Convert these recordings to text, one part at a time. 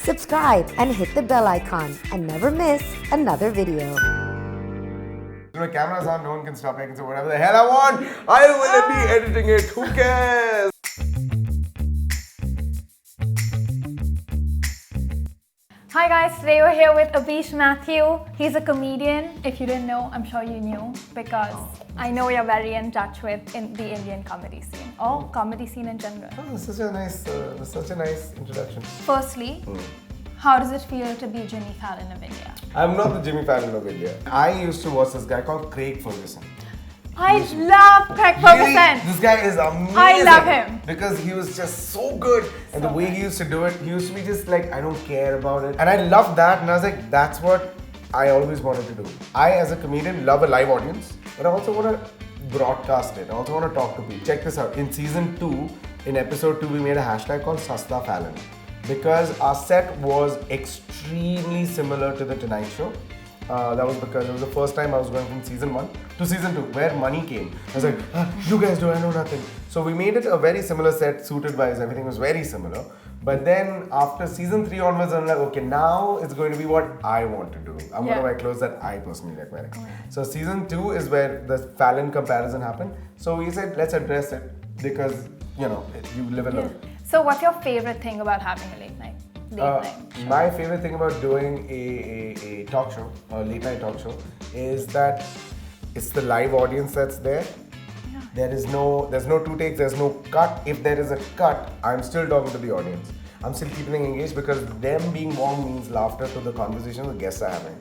subscribe and hit the bell icon and never miss another video. My camera's on, no one can stop me. I can say whatever the hell I want. I will be editing it. Who cares? Hi guys, today we're here with Abish Mathew. He's a comedian. If you didn't know, I'm sure you knew because I know you're very in touch with the Indian comedy scene or comedy scene in general. Oh, such a nice introduction. Firstly, how does it feel to be Jimmy Fallon of India? I'm not the Jimmy Fallon of India. I used to watch this guy called Craig Ferguson. I love Craig Ferguson. Really, this guy is amazing. I love him. Because he was just so good. And the way he used to do it, he used to be just like, I don't care about it. And I loved that. And I was like, that's what I always wanted to do. I, as a comedian, love a live audience. But I also want to broadcast it. I also want to talk to people. Check this out. In season 2, in episode 2, we made a hashtag called Sasta Fallon. Because our set was extremely similar to The Tonight Show. That was because it was the first time I was going from season 1 to season 2, where money came. I was like, you guys do, I know nothing. So we made it a very similar set, suited-wise, everything was very similar. But then after season 3 onwards, I'm like, okay, now it's going to be what I want to do. I'm going to wear clothes that I personally like wearing. So season 2 is where the Fallon comparison happened. So we said, let's address it because, you know, you live alone. So what's your favorite thing about having a late night show? My favorite thing about doing a talk show, a late night talk show, is that it's the live audience that's there. Yeah. There's no 2 takes, there's no cut. If there is a cut, I'm still talking to the audience. I'm still keeping them engaged because them being warm means laughter to the conversation the guests are having.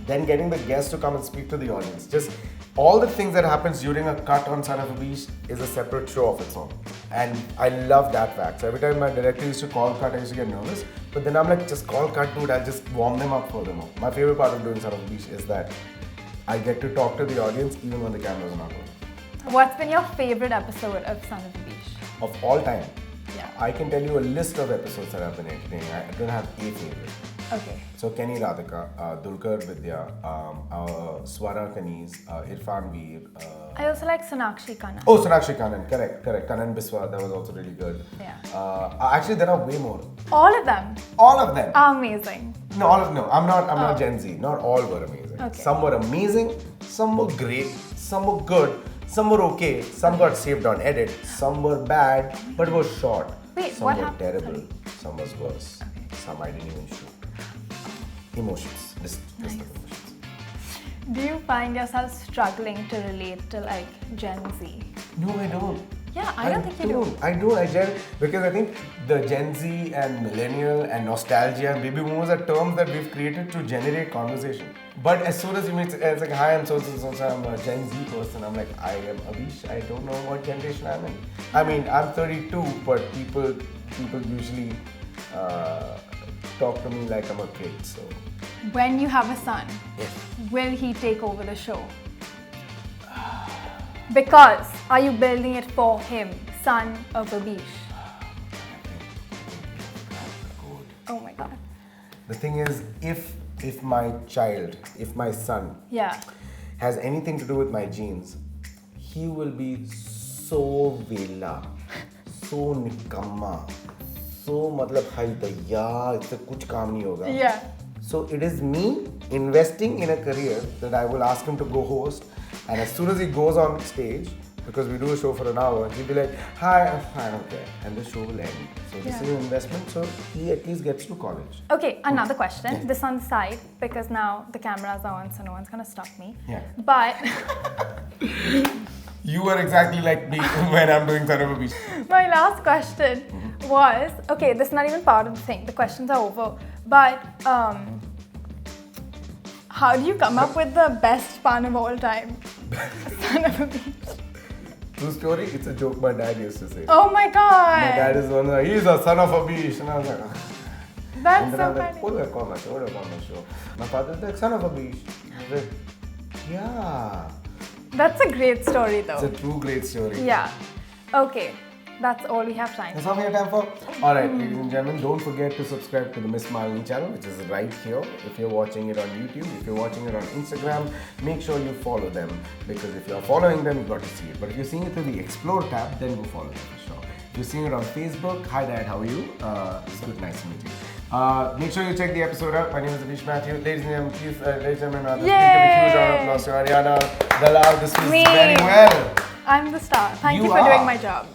Then getting the guests to come and speak to the audience. Just all the things that happens during a cut on Son of Abish is a separate show of its own. And I love that fact. So every time my director used to call cut, I used to get nervous. But then I'm like, just call cut, dude. I'll just warm them up furthermore. My favorite part of doing Son of Abish is that I get to talk to the audience even when the cameras are not on. What's been your favorite episode of Son of Abish? Of all time? Yeah. I can tell you a list of episodes that I've been entertaining. I don't have a favorite. Okay. So Kenny Radhika, Dulkar Vidya, Swara Kanis, Irfan Veer. I also like Sonakshi Khanna. Oh, Sonakshi Khanna, correct. Kanan Biswa, that was also really good. Yeah. Actually, there are way more. All of them? All of them. Amazing. No, I'm not Gen Z. Not all were amazing. Okay. Some were amazing, some were great, some were good, some were okay, some got saved on edit, some were bad, but were short. Wait, some what were happened? terrible, some was worse, some I didn't even shoot. Emotions, list of emotions. Do you find yourself struggling to relate to like Gen Z? No, I don't. Yeah, I don't think you do. I do. Because I think the Gen Z and millennial and nostalgia and baby boomers are terms that we've created to generate conversation. But as soon as you meet, it's like, hi, I'm so I'm a Gen Z person. I'm like, I am Abish. I don't know what generation I'm in. I mean, I'm 32, but people usually talk to me like I'm a kid. So When you have a son, yes. will he take over the show? Because are you building it for him, Son of Abish? Oh my God. The thing is, if my child, if my son has anything to do with my genes, he will be so vela, so nikamma, so matlab hai daya, इससे कुछ काम नहीं होगा. Yeah. So it is me investing in a career that I will ask him to go host, and as soon as he goes on stage, because we do a show for an hour, he'll be like, hi, I'm fine, okay, and the show will end. So this is an investment, so he at least gets to college. Okay, another question. This on the side, because now the cameras are on, so no one's gonna stop me. Yeah. But You are exactly like me when I'm doing Son of Abish. my last question was, okay, this is not even part of the thing. The questions are over. But how do you come up with the best pun of all time? Son of Abish. True story, it's a joke my dad used to say. Oh my God. My dad is one of he's a son of Abish. And I was like, That's and then so I was like, funny. what do I call my show? What do I call my show? My father's like, son of Abish. I was like, yeah. That's a great story though. It's a true great story. Yeah. Okay. That's all we have time That's for. all we have time for. Alright, ladies and gentlemen, don't forget to subscribe to the MissMalini channel, which is right here. If you're watching it on YouTube, if you're watching it on Instagram, make sure you follow them. Because if you're following them, you've got to see it. But if you're seeing it through the Explore tab, then go follow them for sure. If you're seeing it on Facebook, hi Dad, how are you? It's good, nice to meet you. Make sure you check the episode out. My name is Abish Mathew. Ladies and gentlemen, please, ladies and gentlemen, Yay! a huge round of applause to Ariana Dalal. This was Me. very well. I'm the star. Thank you You for doing are. my job.